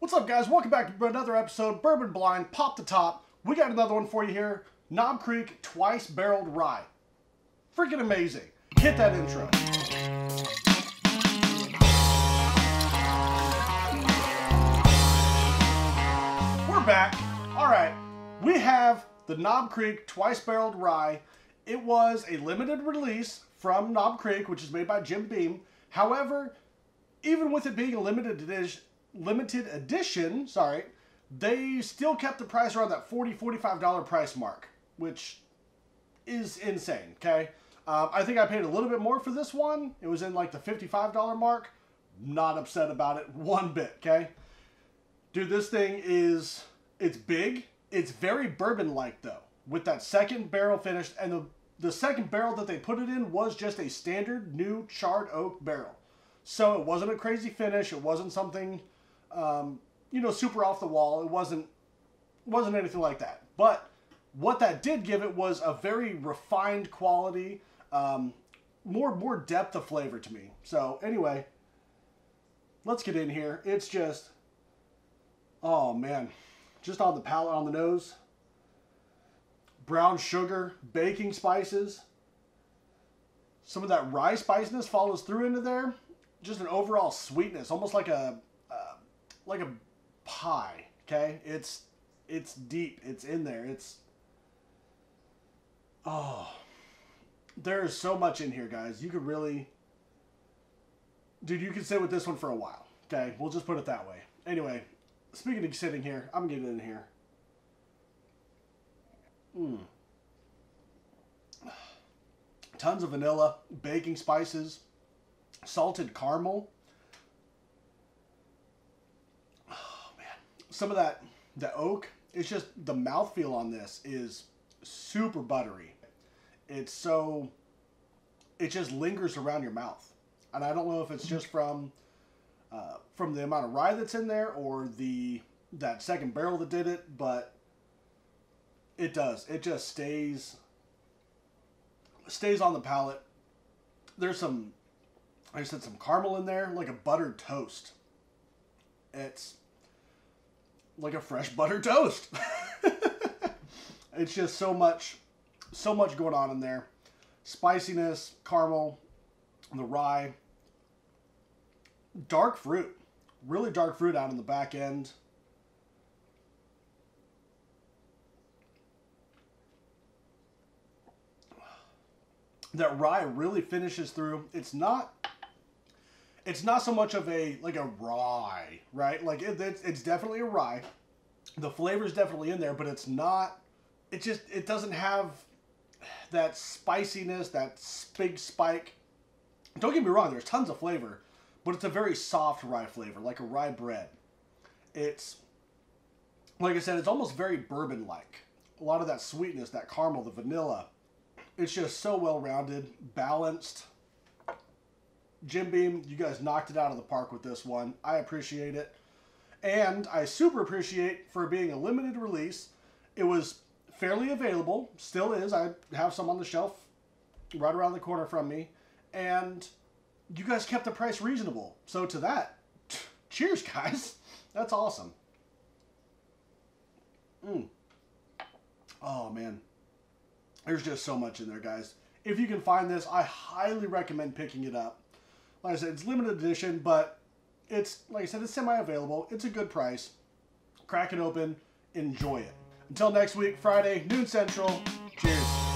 What's up, guys? Welcome back to another episode of Bourbon Blind, Pop the Top. We got another one for you here. Knob Creek Twice Barreled Rye. Freaking amazing. Hit that intro. We're back. All right. We have the Knob Creek Twice Barreled Rye. It was a limited release from Knob Creek, which is made by Jim Beam. However, even with it being a limited edition, they still kept the price around that $40–45 price mark, which is insane, okay? I think I paid a little bit more for this one. It was in like the $55 mark. Not upset about it one bit, okay? Dude, this thing is, it's big. It's very bourbon-like, though, with that second barrel finished. And the second barrel that they put it in was just a standard new charred oak barrel. So it wasn't a crazy finish. It wasn't something, super off the wall. It wasn't anything like that. But what that did give it was a very refined quality, more depth of flavor to me. So anyway, let's get in here. It's just, oh man, just on the palate, on the nose. Brown sugar, baking spices. Some of that rye spiciness follows through into there. Just an overall sweetness, almost like a pie. Okay, it's deep. It's in there. There's so much in here, guys. You could really, dude, you could sit with this one for a while. Okay, we'll just put it that way. Anyway, speaking of sitting here, I'm getting in here. Tons of vanilla, baking spices, salted caramel. Oh man, some of that, the oak. It's just the mouthfeel on this is super buttery. It just lingers around your mouth, and I don't know if it's just from the amount of rye that's in there or that second barrel that did it, but it does. It just stays on the palate. There's some, like I said, some caramel in there, like a buttered toast. It's like a fresh buttered toast. It's just so much going on in there. Spiciness, caramel, the rye. Dark fruit. Really dark fruit out in the back end. That rye really finishes through. It's not so much of a rye, right? Like it's definitely a rye. The flavor's definitely in there, but it's not. It doesn't have that spiciness, that big spike. Don't get me wrong. There's tons of flavor, but it's a very soft rye flavor, like a rye bread. It's, like I said, it's almost very bourbon-like. A lot of that sweetness, that caramel, the vanilla. It's just so well-rounded, balanced. Jim Beam, you guys knocked it out of the park with this one. I appreciate it. And I super appreciate for being a limited release. It was fairly available. Still is. I have some on the shelf right around the corner from me. And you guys kept the price reasonable. So to that, cheers, guys. That's awesome. Oh, man. There's just so much in there, guys. If you can find this, I highly recommend picking it up. Like I said, it's limited edition, but it's, like I said, it's semi-available. It's a good price. Crack it open. Enjoy it. Until next week, Friday, noon Central. Cheers.